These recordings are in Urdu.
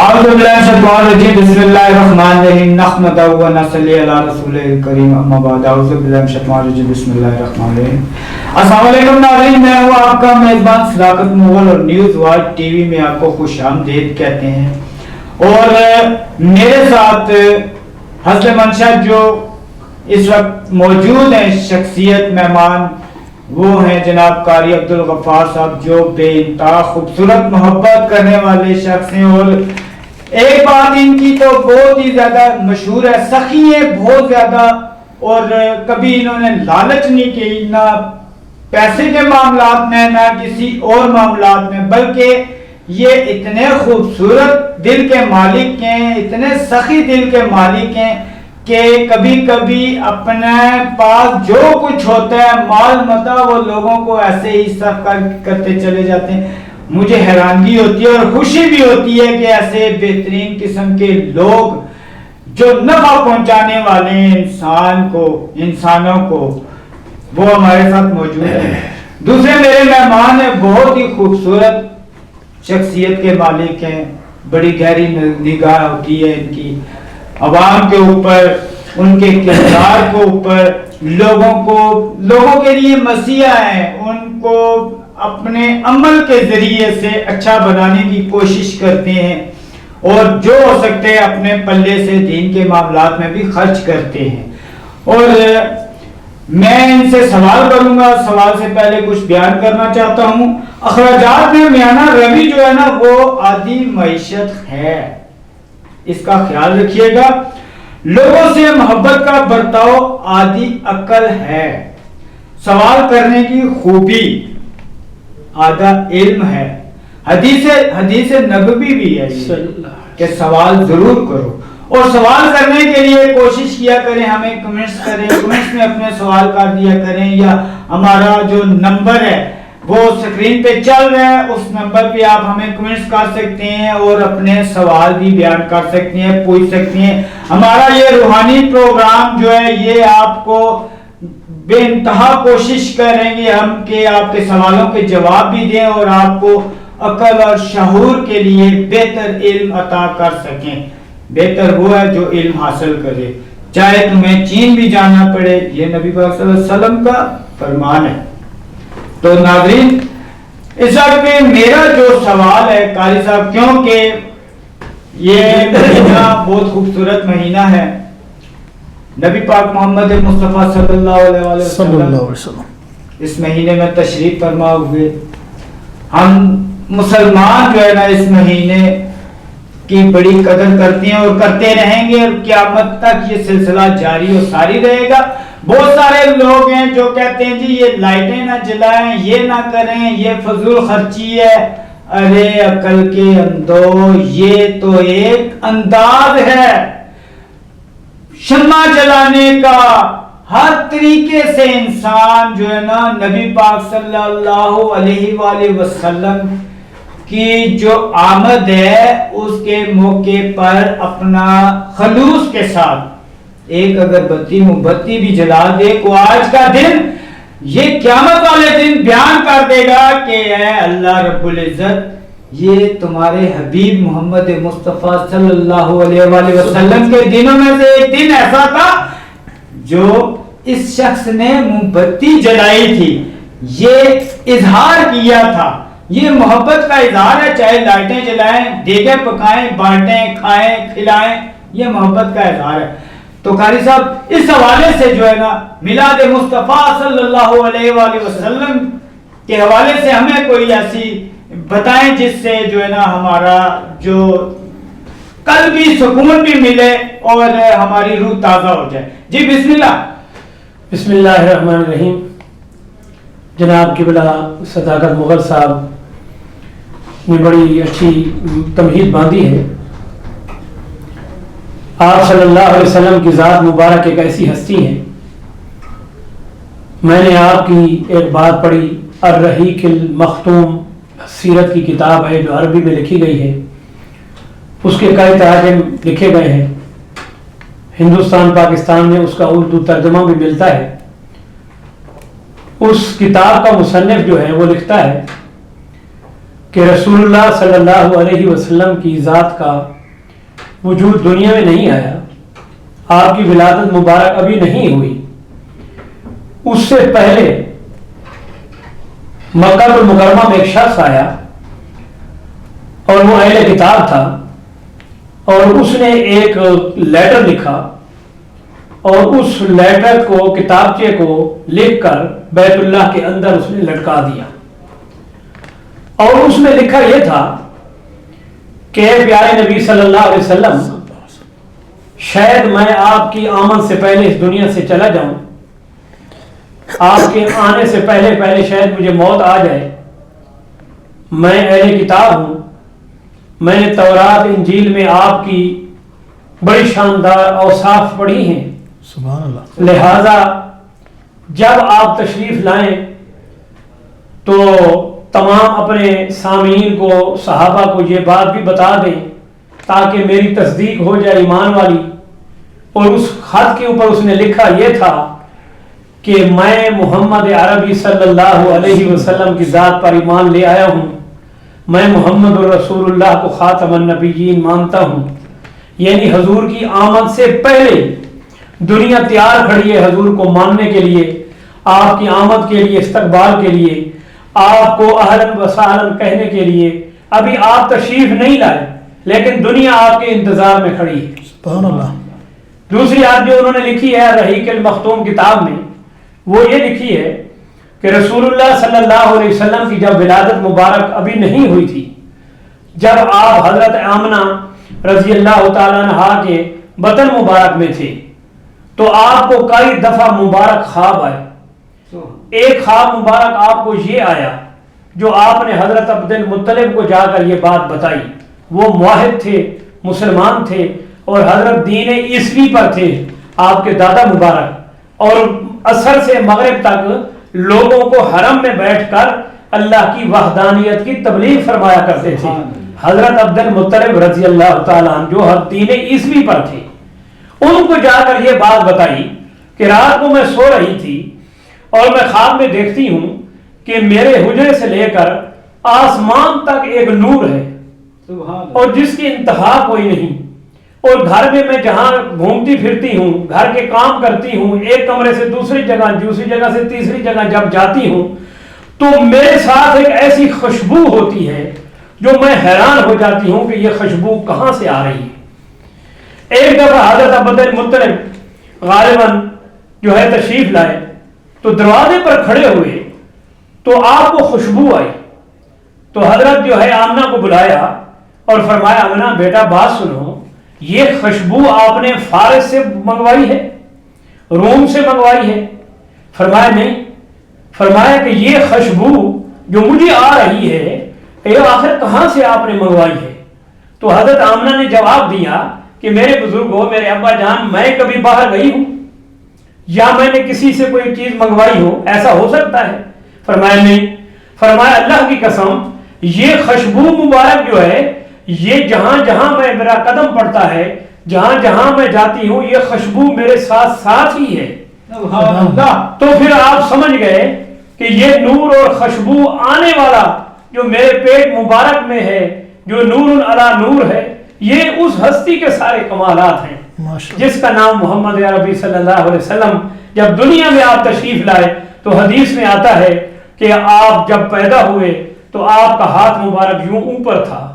اعوذ باللہ من الشیطان الرجیم بسم اللہ الرحمن الرحیم نحمده و نصلی علی رسوله الکریم اما بعد اعوذ باللہ من الشیطان الرجیم بسم اللہ الرحمن الرحیم. السلام علیکم ناظرین، میں ہوں آپ کا میزبان صداقت مغل اور نیوز واچ ٹی وی میں آپ کو خوش آمدید کہتے ہیں. اور میرے ساتھ حضرت منشا جو اس وقت موجود ہیں شخصیت مہمان، وہ ہیں جناب قاری عبدالغفار صاحب، جو بے انتہا خوبصورت محبت کرنے والے شخص ہیں. اور ایک بات ان کی تو بہت ہی زیادہ مشہور ہے، سخی ہے بہت زیادہ، اور کبھی انہوں نے لالچ نہیں کی، نہ پیسے کے معاملات میں نہ کسی اور معاملات میں، بلکہ یہ اتنے خوبصورت دل کے مالک ہیں، اتنے سخی دل کے مالک ہیں کہ کبھی کبھی اپنے پاس جو کچھ ہوتا ہے مال متاع وہ لوگوں کو ایسے ہی صرف کرتے چلے جاتے ہیں. مجھے حیرانگی ہوتی ہے اور خوشی بھی ہوتی ہے کہ ایسے بہترین قسم کے لوگ جو نفع پہنچانے والے ہیں انسانوں کو وہ ہمارے ساتھ موجود ہیں. دوسرے میرے مہمان ہیں، بہت ہی خوبصورت شخصیت کے مالک ہیں، بڑی گہری نگاہ ہوتی ہے ان کی عوام کے اوپر، ان کے کردار کے اوپر، لوگوں کے لیے مسیحا ہیں، ان کو اپنے عمل کے ذریعے سے اچھا بنانے کی کوشش کرتے ہیں اور جو ہو سکتے ہیں اپنے پلے سے دین کے معاملات میں بھی خرچ کرتے ہیں. اور میں ان سے سوال کروں گا. سوال سے پہلے کچھ بیان کرنا چاہتا ہوں. اخراجات میں میانہ روی جو ہے نا وہ عادی معیشت ہے، اس کا خیال رکھیے گا. لوگوں سے محبت کا برتاؤ عادی عقل ہے. سوال کرنے کی خوبی آدھا علم ہے. حدیث نبوی بھی ہے کہ سوال ضرور کرو، اور سوال کرنے کے لیے کوشش کیا کریں، ہمیں کمنٹس میں اپنے سوال کر دیا کریں، یا ہمارا جو نمبر ہے وہ سکرین پہ چل رہا ہے، اس نمبر پہ آپ ہمیں کمنٹس کر سکتے ہیں اور اپنے سوال بھی بیان کر سکتے ہیں، پوچھ سکتے ہیں. ہمارا یہ روحانی پروگرام جو ہے یہ آپ کو بے انتہا کوشش کریں گے ہم کہ آپ کے سوالوں کے جواب بھی دیں اور آپ کو عقل اور شعور کے لیے بہتر علم عطا کر سکیں. بہتر وہ ہے جو علم حاصل کرے، چاہے تمہیں چین بھی جانا پڑے، یہ نبی پاک صلی اللہ علیہ وسلم کا فرمان ہے. تو ناظرین، اس وقت میں میرا جو سوال ہے قاری صاحب، کیونکہ یہ مہینہ بہت خوبصورت مہینہ ہے، نبی پاک محمد مصطفیٰ صلی اللہ علیہ وسلم اس مہینے میں تشریف فرما ہوئے. ہم مسلمان جو ہے نا اس مہینے کی بڑی قدر کرتے ہیں اور کرتے رہیں گے، اور قیامت تک یہ سلسلہ جاری و ساری رہے گا. بہت سارے لوگ ہیں جو کہتے ہیں جی یہ لائٹیں نہ جلائیں، یہ نہ کریں، یہ فضول خرچی ہے. ارے عقل کے اندھو، یہ تو ایک انداز ہے شمع جلانے کا. ہر طریقے سے انسان جو ہے نا نبی پاک صلی اللہ علیہ وآلہ وسلم کی جو آمد ہے اس کے موقع پر اپنا خلوص کے ساتھ ایک اگربتی موم بتی بھی جلا دے کو آج کا دن یہ قیامت والے دن بیان کر دے گا کہ اے اللہ رب العزت، یہ تمہارے حبیب محمد مصطفیٰ صلی اللہ علیہ وآلہ وسلم کے دنوں میں سے ایک دن ایسا تھا جو اس شخص نے موم بتی جلائی تھی، یہ اظہار کیا تھا، یہ محبت کا اظہار ہے. چاہے لائٹیں جلائیں، دیگیں پکائیں، بانٹیں، کھائیں، کھلائیں، یہ محبت کا اظہار ہے. تو قاری صاحب اس حوالے سے جو ہے نا میلاد مصطفیٰ صلی اللہ علیہ وآلہ وسلم کے حوالے سے ہمیں کوئی ایسی بتائیں جس سے جو ہے نا ہمارا جو قلبی سکون بھی ملے اور ہماری روح تازہ ہو جائے. جی بسم اللہ. بسم اللہ الرحمن الرحیم. جناب قبلہ صداقت مغل صاحب نے بڑی اچھی تمہید باندھی ہے. آپ صلی اللہ علیہ وسلم کی ذات مبارک ایک ایسی ہستی ہے. میں نے آپ کی ایک بات پڑھی، الرحیق المختوم سیرت کی کتاب ہے جو عربی میں لکھی گئی ہے، اس کے کئی تراجم لکھے گئے ہیں. ہندوستان پاکستان میں اس کا اردو ترجمہ بھی ملتا ہے. اس کتاب کا مصنف جو ہے وہ لکھتا ہے کہ رسول اللہ صلی اللہ علیہ وسلم کی ذات کا وجود دنیا میں نہیں آیا، آپ کی ولادت مبارک ابھی نہیں ہوئی، اس سے پہلے مکہ المکرمہ میں ایک شخص آیا اور وہ اہل کتاب تھا، اور اس نے ایک لیٹر لکھا اور اس لیٹر کو کتابچے کو لکھ کر بیت اللہ کے اندر اس نے لٹکا دیا، اور اس میں لکھا یہ تھا کہ اے پیارے نبی صلی اللہ علیہ وسلم، شاید میں آپ کی آمد سے پہلے اس دنیا سے چلا جاؤں، آپ کے آنے سے پہلے شاید مجھے موت آ جائے، میں اہل کتاب ہوں، میں نے تورات انجیل میں آپ کی بڑی شاندار اوصاف پڑھی ہیں، سبحان اللہ، لہذا جب آپ تشریف لائیں تو تمام اپنے سامعین کو، صحابہ کو یہ بات بھی بتا دیں تاکہ میری تصدیق ہو جائے ایمان والی۔ اور اس خط کے اوپر اس نے لکھا یہ تھا کہ میں محمد عربی صلی اللہ علیہ وسلم کی ذات پر ایمان لے آیا ہوں، میں محمد الرسول اللہ کو خاتم النبیین مانتا ہوں، یعنی حضور کی آمد سے پہلے دنیا تیار کھڑی ہے حضور کو ماننے کے لیے، آپ کی آمد کے لیے، استقبال کے لیے، آپ کو اہلاً و سہلاً کہنے کے لیے۔ ابھی آپ تشریف نہیں لائے لیکن دنیا آپ کے انتظار میں کھڑی ہے، سبحان اللہ۔ دوسری آیت جو انہوں نے لکھی ہے رحیق المختوم کتاب میں، وہ یہ لکھی ہے کہ رسول اللہ صلی اللہ علیہ وسلم کی جب ولادت مبارک ابھی نہیں ہوئی تھی، جب آپ حضرت آمنہ رضی اللہ تعالیٰ عنہا کے بطن مبارک میں تھے تو آپ کو کئی دفعہ مبارک خواب آئے۔ ایک خواب مبارک آپ کو یہ آیا جو آپ نے حضرت عبد المطلب کو جا کر یہ بات بتائی، وہ موحد تھے، مسلمان تھے اور حضرت دین عیسوی پر تھے آپ کے دادا مبارک، اور عصر سے مغرب تک لوگوں کو حرم میں بیٹھ کر اللہ کی وحدانیت کی تبلیغ فرمایا کرتے تھے۔ حضرت عبد المطلب رضی اللہ تعالیٰ عنہ جو دین عیسوی پر تھے، ان کو جا کر یہ بات بتائی کہ رات کو میں سو رہی تھی اور میں خواب میں دیکھتی ہوں کہ میرے حجرے سے لے کر آسمان تک ایک نور ہے اور جس کی انتہا کوئی نہیں، اور گھر میں جہاں گھومتی پھرتی ہوں، گھر کے کام کرتی ہوں، ایک کمرے سے دوسری جگہ سے تیسری جگہ جب جاتی ہوں تو میرے ساتھ ایک ایسی خوشبو ہوتی ہے جو میں حیران ہو جاتی ہوں کہ یہ خوشبو کہاں سے آ رہی ہے۔ ایک دفعہ حضرت عبد المطلب غالباً جو ہے تشریف لائے تو دروازے پر کھڑے ہوئے تو آپ کو خوشبو آئی، تو حضرت جو ہے آمنہ کو بلایا اور فرمایا آمنہ بیٹا بات سنو، یہ خوشبو آپ نے فارس سے منگوائی ہے، روم سے منگوائی ہے؟ فرمایا نہیں۔ فرمایا کہ یہ خوشبو جو مجھے آ رہی ہے یہ آخر کہاں سے آپ نے منگوائی ہے؟ تو حضرت آمنہ نے جواب دیا کہ میرے بزرگوں، میرے ابا جان، میں کبھی باہر گئی ہوں یا میں نے کسی سے کوئی چیز منگوائی ہو، ایسا ہو سکتا ہے؟ فرمایا نہیں۔ فرمایا اللہ کی قسم یہ خوشبو مبارک جو ہے یہ جہاں جہاں میں میرا قدم پڑتا ہے، جہاں جہاں میں جاتی ہوں، یہ خوشبو میرے ساتھ ساتھ ہی ہے۔ تو پھر آپ سمجھ گئے کہ یہ نور اور خوشبو آنے والا جو میرے پیٹ مبارک میں ہے، جو نور علی نور ہے، یہ اس ہستی کے سارے کمالات ہیں جس کا نام محمد عربی صلی اللہ علیہ وسلم۔ جب دنیا میں آپ تشریف لائے تو حدیث میں آتا ہے کہ آپ جب پیدا ہوئے تو آپ کا ہاتھ مبارک یوں اوپر تھا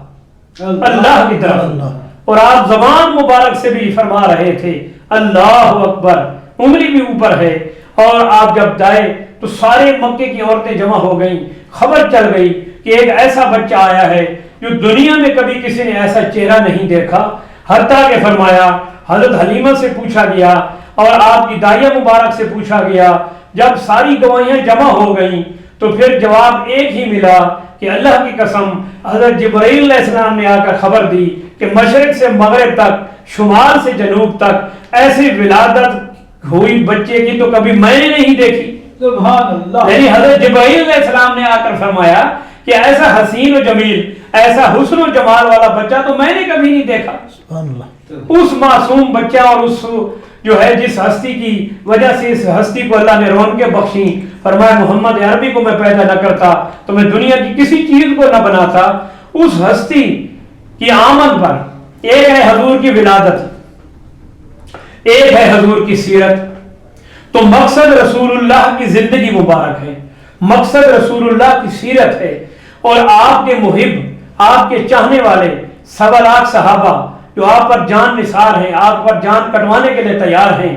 اللہ کی طرف، اور آپ زبان مبارک سے بھی فرما رہے تھے اللہ اکبر، انگلی بھی اوپر ہے، اور آپ جب جائے تو سارے مکے کی عورتیں جمع ہو گئیں، خبر چل گئی کہ ایک ایسا بچہ آیا ہے جو دنیا میں کبھی کسی نے ایسا چہرہ نہیں دیکھا، حتیٰ کہ فرمایا حضرت حلیمہ سے پوچھا گیا اور آپ کی دائیہ مبارک سے پوچھا گیا، جب ساری گواہیاں جمع ہو گئیں تو پھر جواب ایک ہی ملا کہ اللہ کی قسم حضرت جبرائیل علیہ السلام نے آ کر خبر دی کہ مشرق سے مغرب تک، شمال سے جنوب تک ایسی ولادت ہوئی بچے کی تو کبھی میں نے نہیں دیکھی۔ سبحان اللہ۔ یعنی حضرت جبرائیل علیہ السلام نے آ کر فرمایا کہ ایسا حسین و جمیل، ایسا حسن و جمال والا بچہ تو میں نے کبھی نہیں دیکھا۔ سبحان اللہ۔ اس معصوم بچہ اور اس جو ہے جس ہستی کی وجہ سے اس ہستی کو اللہ نے رونقیں بخشی، فرمایا محمد عربی کو میں پیدا نہ کرتا تو میں دنیا کی کسی چیز کو نہ بناتا، اس ہستی کی آمد پر ایک ہے حضور کی ولادت، ایک ہے حضور کی سیرت، تو مقصد رسول اللہ کی زندگی مبارک ہے، مقصد رسول اللہ کی سیرت ہے، اور آپ کے محب، آپ کے چاہنے والے 1.25 لاکھ صحابہ جو آپ پر جان نثار ہیں، آپ پر جان کٹوانے کے لیے تیار ہیں،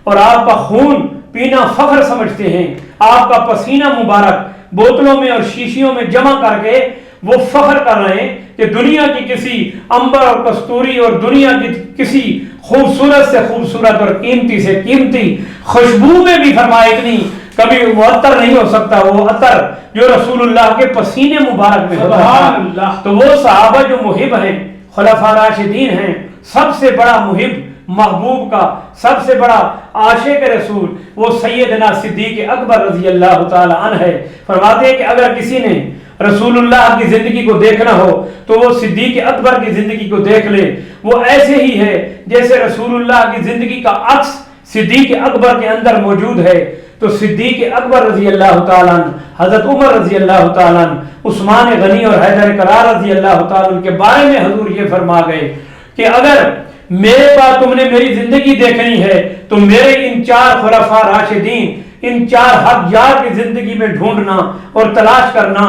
اور آپ کا خون پینا فخر سمجھتے ہیں، آپ کا پسینہ مبارک بوتلوں میں اور شیشیوں میں جمع کر کے وہ فخر کر رہے ہیں کہ دنیا کی کسی عنبر اور کستوری اور دنیا کی کسی خوبصورت سے خوبصورت اور قیمتی سے قیمتی خوشبو میں بھی فرمایا اتنی کبھی وہ عطر نہیں ہو سکتا، وہ عطر جو رسول اللہ کے پسینے مبارک میں ہوتا ہے۔ تو وہ صحابہ جو محب ہیں، خلفاء راشدین ہیں، سب سے بڑا محب محبوب کا، سب سے بڑا عاشق رسول وہ سیدنا صدیق اکبر رضی اللہ تعالی عنہ ہے۔ فرماتے ہیں کہ اگر کسی نے رسول اللہ کی زندگی کو دیکھنا ہو تو وہ صدیق اکبر کی زندگی کو دیکھ لے، وہ ایسے ہی ہے جیسے رسول اللہ کی زندگی کا عکس صدیق اکبر کے اندر موجود ہے۔ تو صدیق اکبر رضی اللہ تعالیٰ عنہ، حضرت عمر رضی اللہ تعالیٰ عنہ، عثمان غنی اور حیدر کرار رضی اللہ تعالیٰ عنہ کے بارے میں حضور یہ فرما گئے کہ اگر میرے پاس تم نے میری زندگی دیکھنی ہے تو میرے ان 4 خلفاء راشدین، ان 4 حق یار کی زندگی میں ڈھونڈنا اور تلاش کرنا،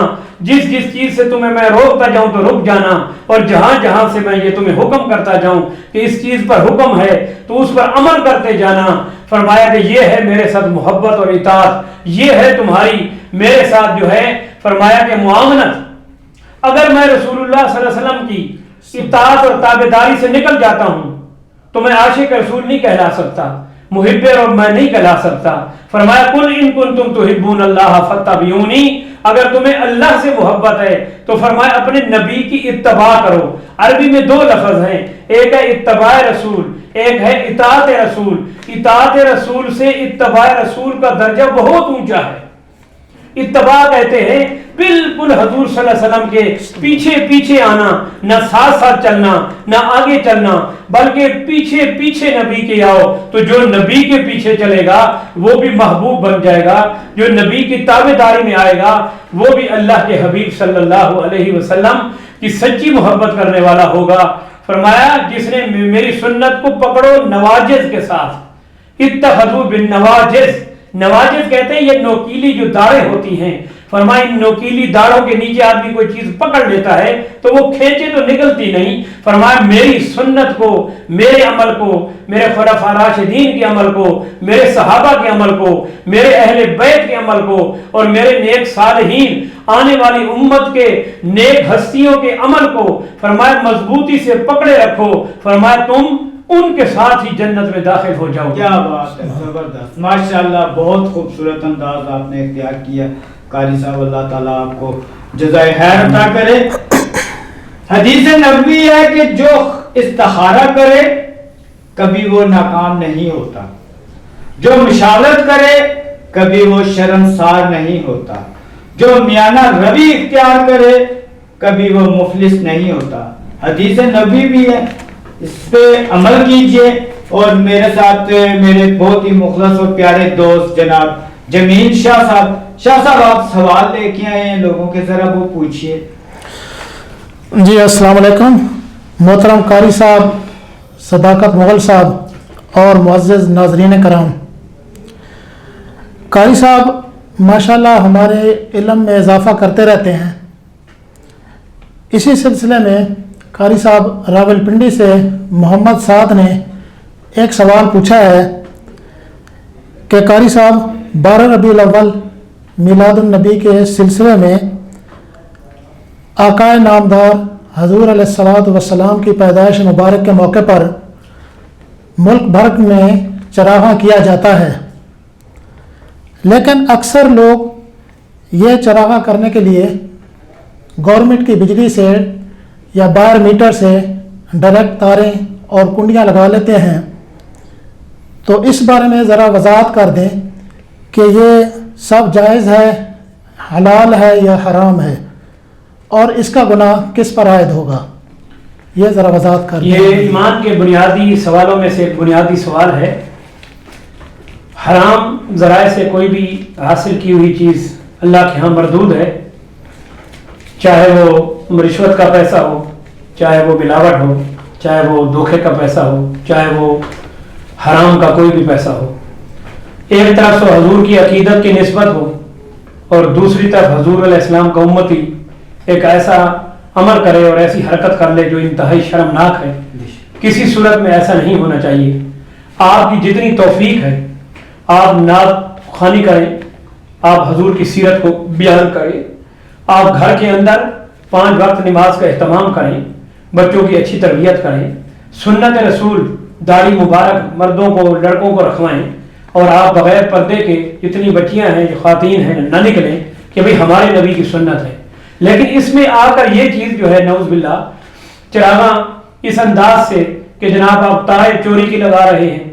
جس چیز سے تمہیں میں روکتا جاؤں تو رک جانا، اور جہاں سے میں یہ تمہیں حکم کرتا جاؤں کہ اس چیز پر حکم ہے تو اس پر عمل کرتے جانا۔ فرمایا کہ یہ ہے میرے ساتھ محبت اور اطاعت، یہ ہے تمہاری میرے ساتھ جو ہے فرمایا کہ معاونت۔ اگر میں رسول اللہ صلی اللہ علیہ وسلم کی اطاعت اور تابعداری سے نکل جاتا ہوں تو میں عاشق رسول نہیں کہلا سکتا، محب اور میں نہیں کہلا سکتا۔ فرمایا قل ان کنتم تحبون اللہ فاتبعونی، اگر تمہیں اللہ سے محبت ہے تو فرمایا اپنے نبی کی اتباع کرو۔ عربی میں 2 لفظ ہیں، ایک ہے اتباع رسول، ایک ہے اطاعت رسول۔ اطاعت رسول سے اتباع رسول کا درجہ بہت اونچا ہے۔ اتباع کہتے ہیں بالکل حضور صلی اللہ علیہ وسلم کے پیچھے آنا، نہ ساتھ چلنا نہ آگے چلنا، بلکہ پیچھے نبی کے آؤ، تو جو نبی کے پیچھے چلے گا وہ بھی محبوب بن جائے گا، جو نبی کی تابعداری میں آئے گا وہ بھی اللہ کے حبیب صلی اللہ علیہ وسلم کی سچی محبت کرنے والا ہوگا۔ فرمایا جس نے میری سنت کو پکڑو نواجز کے ساتھ، اتخذوا بالنواجز، نواجز کہتے ہیں یہ نوکیلی جو داڑیں ہوتی ہیں۔ فرمایا ان نوکیلی داڑوں کے نیچے آدمی کوئی چیز پکڑ لیتا ہے تو وہ کھینچے تو نکلتی نہیں۔ فرمایا میری سنت کو، میرے عمل کو، میرے خلفاء راشدین کے عمل کو، میرے صحابہ کے عمل کو، میرے اہل بیت کے عمل کو، اور میرے نیک صالحین آنے والی امت کے نیک ہستیوں کے عمل کو فرمایا مضبوطی سے پکڑے رکھو۔ فرمایا تم ان کے ساتھ ہی جنت میں داخل ہو جاؤ۔ کیا بات ہے، زبردست، ماشاءاللہ، بہت خوبصورت انداز آپ نے اختیار کیا قاری صاحب، اللہ تعالیٰ آپ کو جزائے خیر عطا کرے۔ حدیث نبوی ہے کہ جو استخارہ کرے کبھی وہ ناکام نہیں ہوتا، جو مشاورت کرے کبھی وہ شرمسار نہیں ہوتا، جو میانہ روی اختیار کرے کبھی وہ مفلس نہیں ہوتا۔ حدیث نبوی بھی ہے، اس پہ عمل کیجئے۔ اور میرے ساتھ میرے بہت ہی مخلص اور پیارے دوست جناب جمیل شاہ صاحب آپ سوال لے کے آئے ہیں لوگوں کے، ذرا وہ پوچھئے۔ جی السلام علیکم محترم قاری صاحب، صداقت مغل صاحب اور معزز ناظرین کرام، قاری صاحب ماشاءاللہ ہمارے علم میں اضافہ کرتے رہتے ہیں۔ اسی سلسلے میں قاری صاحب راولپنڈی سے محمد سعد نے ایک سوال پوچھا ہے کہ قاری صاحب 12 ربیع الاول میلاد النبی کے سلسلے میں آقا نامدار حضور علیہ الصلوۃ والسلام کی پیدائش مبارک کے موقع پر ملک بھر میں چراغاں کیا جاتا ہے، لیکن اکثر لوگ یہ چراغاں کرنے کے لیے گورنمنٹ کی بجلی سے یا باہر میٹر سے ڈائریکٹ تاریں اور کنڈیاں لگا لیتے ہیں، تو اس بارے میں ذرا وضاحت کر دیں کہ یہ سب جائز ہے، حلال ہے یا حرام ہے، اور اس کا گناہ کس پر عائد ہوگا، یہ ذرا وضاحت کر دیں۔ یہ ایمان کے بنیادی سوالوں میں سے ایک بنیادی سوال ہے حرام ذرائع سے کوئی بھی حاصل کی ہوئی چیز اللہ کے ہاں مردود ہے، چاہے وہ رشوت کا پیسہ ہو، چاہے وہ ملاوٹ ہو، چاہے وہ دھوکے کا پیسہ ہو، چاہے وہ حرام کا کوئی بھی پیسہ ہو۔ ایک طرف سے حضور کی عقیدت کی نسبت ہو اور دوسری طرف حضور علیہ السلام کا امتی ایک ایسا عمل کرے اور ایسی حرکت کر لے جو انتہائی شرمناک ہے، کسی صورت میں ایسا نہیں ہونا چاہیے۔ آپ کی جتنی توفیق ہے آپ نعت خوانی کریں، آپ حضور کی سیرت کو بیان کریں، آپ گھر کے اندر 5 وقت نماز کا اہتمام کریں، بچوں کی اچھی تربیت کریں، سنت رسول داڑھی مبارک مردوں کو لڑکوں کو رکھوائیں، اور آپ بغیر پردے کے جتنی بچیاں ہیں جو خواتین ہیں نہ نکلیں کہ بھئی ہمارے نبی کی سنت ہے۔ لیکن اس میں آ کر یہ چیز جو ہے نعوذ باللہ چراغاں اس انداز سے کہ جناب آپ تارے چوری کی لگا رہے ہیں،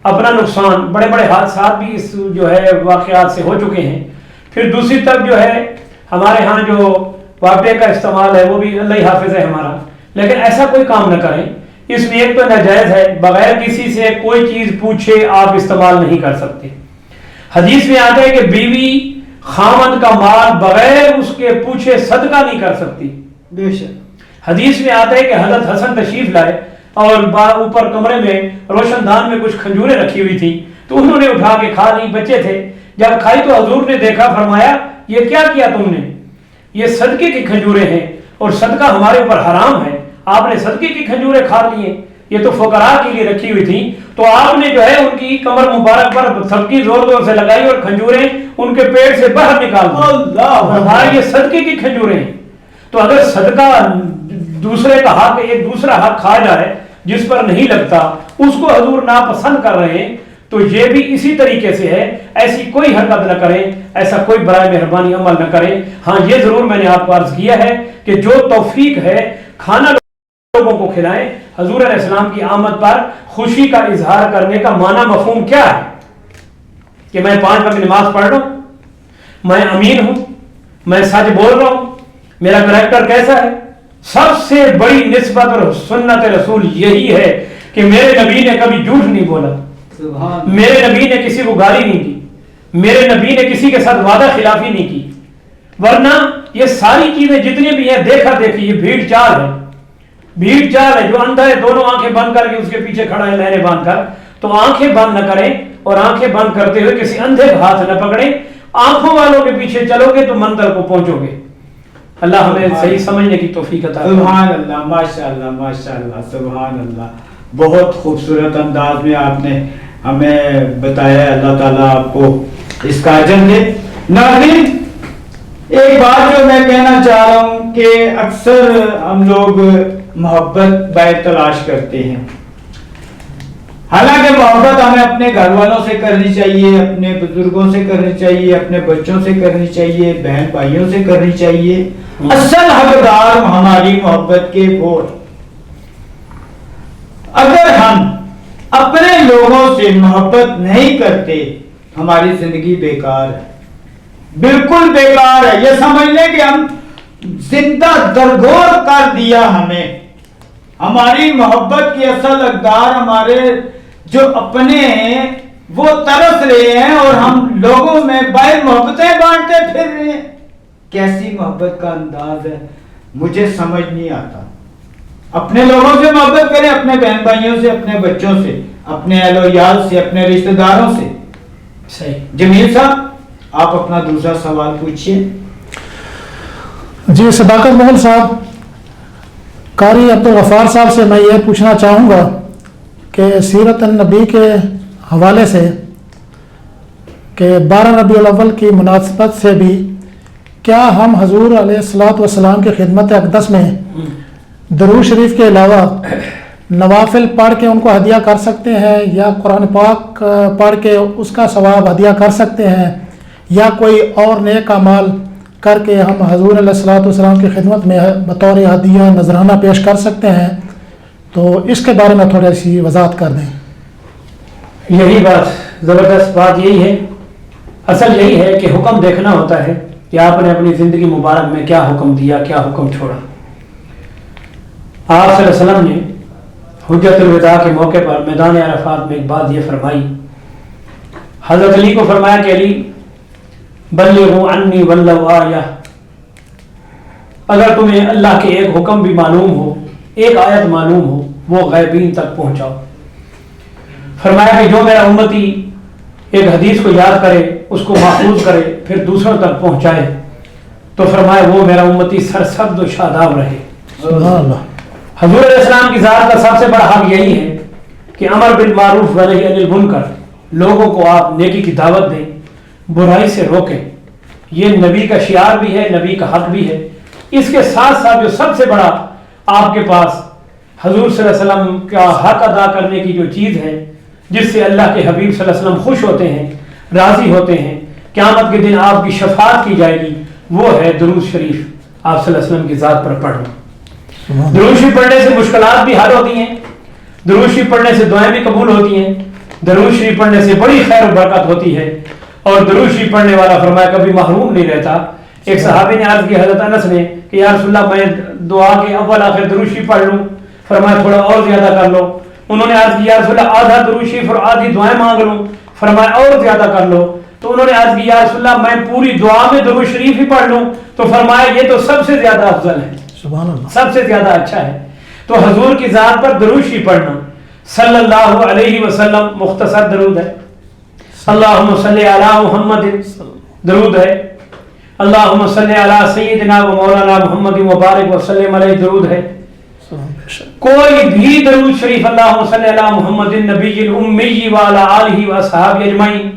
اپنا نقصان، بڑے بڑے حادثات بھی اس جو ہے واقعات سے ہو چکے ہیں۔ پھر دوسری طرف جو ہے ہمارے ہاں جو واقعے کا استعمال ہے وہ بھی اللہ حافظ ہے ہمارا، لیکن ایسا کوئی کام نہ کریں۔ اس میں ایک تو ناجائز ہے، بغیر کسی سے کوئی چیز پوچھے آپ استعمال نہیں کر سکتے۔ حدیث میں آتا ہے کہ بیوی خامند کا مال بغیر اس کے پوچھے صدقہ نہیں کر سکتی۔ بے شک حدیث میں آتا ہے کہ حضرت حسن تشریف لائے اور اوپر کمرے میں روشن دان میں کچھ کھجوریں رکھی ہوئی تھی تو انہوں نے اٹھا کے کھا لی، بچے تھے، جب کھائی تو حضور نے دیکھا، فرمایا یہ کیا کیا تم نے؟ یہ صدقے کی کھجوریں ہیں اور صدقہ ہمارے اوپر حرام ہے، آپ نے صدقے کی کھجوریں کھا لیے، یہ تو فقراء کے لیے رکھی ہوئی تھی۔ تو آپ نے جو ہے ان کی کمر مبارک پر تھپکی زور زور سے لگائی اور کھجوریں ان کے پیٹ سے باہر نکال دی۔ اللہ، یہ صدقے کی کھجوریں ہیں۔ تو اگر صدقہ دوسرے کا حق، ایک دوسرا حق کھا جائے جس پر نہیں لگتا، اس کو حضور ناپسند کر رہے ہیں، تو یہ بھی اسی طریقے سے ہے۔ ایسی کوئی حرکت نہ کریں، ایسا کوئی برائے مہربانی عمل نہ کریں۔ ہاں یہ ضرور میں نے آپ کو عرض کیا ہے کہ جو توفیق ہے کھانا لوگوں کو کھلائیں۔ حضور علیہ السلام کی آمد پر خوشی کا اظہار کرنے کا معنی مفہوم کیا ہے؟ کہ میں 5 وقت نماز پڑھ رہا ہوں، میں امین ہوں، میں سچ بول رہا ہوں، میرا کریکٹر کیسا ہے؟ سب سے بڑی نسبت اور سنت رسول یہی ہے کہ میرے نبی نے کبھی جھوٹ نہیں بولا، میرے نبی نے کسی کو گالی نہیں دی، میرے نبی نے کسی کے ساتھ وعدہ خلافی نہیں کی۔ ورنہ یہ ساری چیزیں جتنی بھی ہیں دیکھا دیکھی، یہ بھیڑ چال ہے، بھیڑ چال ہے۔ جو اندھا ہے دونوں آنکھیں بند کر کے اس کے پیچھے کھڑا ہے لہریں باندھ کر، تو آنکھیں بند نہ کریں اور آنکھیں بند کرتے ہوئے کسی اندھے کا ہاتھ نہ پکڑیں۔ آنکھوں والوں کے پیچھے چلو گے تو منزل کو پہنچو گے۔ اللہ ہمیں صحیح سمجھنے کی توفیق عطا فرمائے۔ سبحان اللہ، ماشاءاللہ ماشاءاللہ، سبحان اللہ، بہت خوبصورت انداز میں آپ نے ہمیں بتایا ہے۔ اللہ تعالیٰ آپ کو اس کا اجر دے۔ ناظرین، ایک بات جو میں کہنا چاہ رہا ہوں کہ اکثر ہم لوگ محبت باہر تلاش کرتے ہیں، حالانکہ محبت ہمیں اپنے گھر والوں سے کرنی چاہیے، اپنے بزرگوں سے کرنی چاہیے، اپنے بچوں سے کرنی چاہیے، بہن بھائیوں سے کرنی چاہیے۔ اصل حقدار ہماری محبت کے وہ ہیں۔ اگر ہم اپنے لوگوں سے محبت نہیں کرتے، ہماری زندگی بیکار ہے، بالکل بیکار ہے۔ یہ سمجھ لیں کہ ہم زندہ درگور کر دیا ہمیں۔ ہماری محبت کی اصل حقدار ہمارے جو اپنے ہیں وہ ترس رہے ہیں اور ہم لوگوں میں باہر محبتیں بانٹتے پھر رہے ہیں۔ کیسی محبت کا انداز ہے، مجھے سمجھ نہیں آتا۔ اپنے لوگوں سے محبت کریں، اپنے بہن بھائیوں سے، اپنے بچوں سے، اپنے اہل و عیال سے، اپنے رشتہ داروں سے۔ صحیح۔ جمیل صاحب، آپ اپنا دوسرا سوال پوچھیے۔ جی صداقت محل صاحب، قاری عبدالغفار صاحب سے میں یہ پوچھنا چاہوں گا کہ سیرت النبی کے حوالے سے کہ 12 ربیع الاول کی مناسبت سے بھی کیا ہم حضور علیہ الصلوۃ والسلام کی خدمت اقدس میں درود شریف کے علاوہ نوافل پڑھ کے ان کو ہدیہ کر سکتے ہیں، یا قرآن پاک پڑھ کے اس کا ثواب ہدیہ کر سکتے ہیں، یا کوئی اور نیک اعمال کر کے ہم حضور علیہ الصلوۃ والسلام کی خدمت میں بطور ہدیہ نذرانہ پیش کر سکتے ہیں؟ تو اس کے بارے میں تھوڑی سی وضاحت کر دیں۔ یہی بات، زبردست بات یہی ہے، اصل یہی ہے کہ حکم دیکھنا ہوتا ہے کہ آپ نے اپنی زندگی مبارک میں کیا حکم دیا، کیا حکم چھوڑا۔ آپ صلی اللہ علیہ وسلم نے حجت الوداع کے موقع پر میدان عرفات میں ایک بات یہ فرمائی حضرت علی کو فرمایا کہ علی بلغوا عنی ولو آیہ، اگر تمہیں اللہ کے ایک حکم بھی معلوم ہو، ایک آیت معلوم ہو، وہ غیبین تک پہنچاؤ۔ فرمایا کہ جو میرا امتی ایک حدیث کو یاد کرے، اس کو محفوظ کرے، پھر دوسروں تک پہنچائے، تو فرمایا وہ میرا امتی سرسبز و شاداب رہے۔ سبحان اللہ۔ حضور علیہ السلام کی ذات کا سب سے بڑا حق یہی ہے کہ امر بالمعروف و نہی عن المنکر، لوگوں کو آپ نیکی کی دعوت دیں، برائی سے روکیں۔ یہ نبی کا شعار بھی ہے، نبی کا حق بھی ہے۔ اس کے ساتھ ساتھ جو سب سے بڑا آپ کے پاس حضور صلی اللہ علیہ وسلم کا حق ادا کرنے کی جو چیز ہے، جس سے اللہ کے حبیب صلی اللہ علیہ وسلم خوش ہوتے ہیں، راضی ہوتے ہیں، قیامت کے دن آپ کی شفاعت کی جائے گی، وہ ہے درود شریف آپ صلی اللہ علیہ وسلم کی ذات پر پڑھنا۔ درود شریف پڑھنے سے مشکلات بھی حل ہوتی ہیں، درود شریف پڑھنے سے دعائیں بھی قبول ہوتی ہیں، درود شریف پڑھنے سے بڑی خیر و برکت ہوتی ہے، اور درود شریف پڑھنے والا فرمایا کبھی محروم نہیں رہتا۔ ایک صحابی نے عرض کی حضرت انس نے کہ یا رسول اللہ میں دعا کے اول آخر درود شریف پڑھ لوں، فرمایا تھوڑا اور زیادہ کر لو۔ انہوں نے عرض کی یا رسول اللہ آدھا درود شریف اور آدھی دعائیں مانگ لوں، فرمایا اور زیادہ کر لو۔ تو انہوں نے عرض کی یا رسول اللہ میں پوری دعا میں درود شریف ہی پڑھ لوں، تو فرمایا یہ تو سب سے زیادہ افضل ہے، سبحان اللہ، سب سے زیادہ اچھا ہے۔ تو حضور کی ذات پر درود شریف پڑھنا صلی اللہ علیہ وسلم مختصر درود ہے۔ اللہم صلی علی محمد درود ہے، اللہم صلی علی سیدنا و مولانا محمد مبارک وسلم علیہ درود ہے۔ کوئی بھی درود شریف اللہم صلی علی محمد النبی الامی وعلی آلہ واصحابہ اجمعین،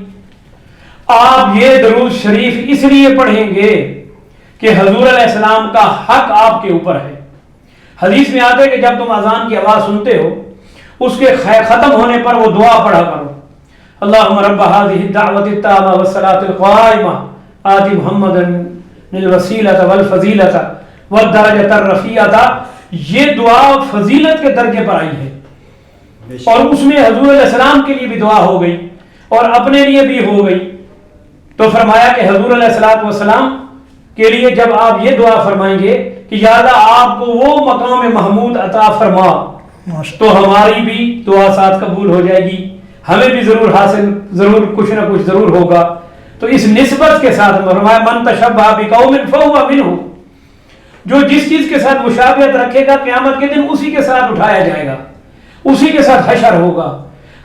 آپ یہ درود شریف اس لیے پڑھیں گے کہ حضور علیہ السلام کا حق آپ کے اوپر ہے۔ حدیث میں آتا ہے کہ جب تم اذان کی آواز سنتے ہو، اس کے ختم ہونے پر وہ دعا پڑھا کرو، اللہم رب هذه الدعوة التامة والصلاة القائمة آت محمدا الوسیلۃ والفضیلۃ والدرجۃ الرفیعۃ۔ یہ دعا فضیلت کے درجے پر آئی ہے، اور اس میں حضور علیہ السلام کے لیے بھی دعا ہو گئی اور اپنے لیے بھی ہو گئی۔ تو فرمایا کہ حضور علیہ السلام کے لیے جب آپ یہ دعا فرمائیں گے کہ یا اللہ آپ کو وہ مقام محمود عطا فرما، تو ہماری بھی دعا ساتھ قبول ہو جائے گی، ہمیں بھی ضرور حاصل، ضرور کچھ نہ کچھ ضرور ہوگا۔ تو اس نسبت کے ساتھ فرمایا من تشبہ بقوم فہو منہم، جو جس چیز کے ساتھ مشابہت رکھے گا قیامت کے دن اسی کے ساتھ اٹھایا جائے گا، اسی کے ساتھ حشر ہوگا۔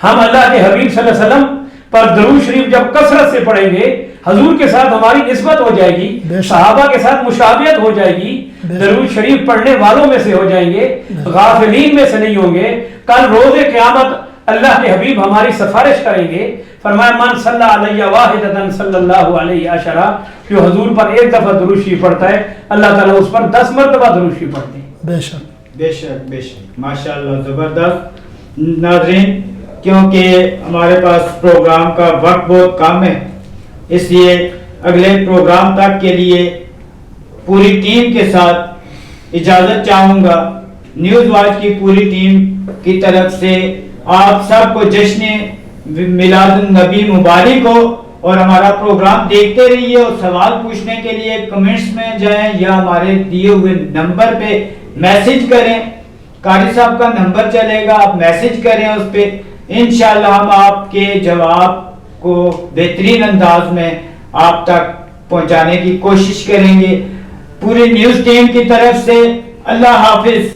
ہم اللہ کے حبیب صلی اللہ علیہ وسلم پر درود شریف جب کثرت سے پڑھیں گے، حضور کے ساتھ ہماری نسبت ہو جائے گی، صحابہ کے ساتھ مشابہت ہو جائے گی، درود شریف پڑھنے والوں میں سے ہو جائیں گے، غافلین میں سے نہیں ہوں گے۔ کل روز قیامت اللہ کے حبیب ہماری سفارش کریں گے۔ فرمایا من صلی علیہ واحدۃ صلی اللہ علیہ عشرہ، جو حضور پر ایک دفعہ درود شریف پڑھتا ہے اللہ تعالیٰ اس پر 10 مرتبہ درود شریف پڑھتے ہیں۔ بے شک بے شک بے شک، ماشاءاللہ زبردست۔ ناظرین، کیونکہ ہمارے پاس پروگرام کا وقت بہت کم ہے، اس لیے اگلے پروگرام تک کے لیے پوری ٹیم کے ساتھ اجازت چاہوں گا۔ نیوز واچ کی پوری ٹیم کی طرف سے آپ سب کو جشن میلاد النبی مبارک ہو، اور ہمارا پروگرام دیکھتے رہیے، اور سوال پوچھنے کے لیے کمنٹس میں جائیں یا ہمارے دیے ہوئے نمبر پہ میسج کریں۔ قاری صاحب کا نمبر چلے گا، آپ میسج کریں اس پہ، انشاءاللہ ہم آپ کے جواب کو بہترین انداز میں آپ تک پہنچانے کی کوشش کریں گے۔ پوری نیوز ٹیم کی طرف سے اللہ حافظ۔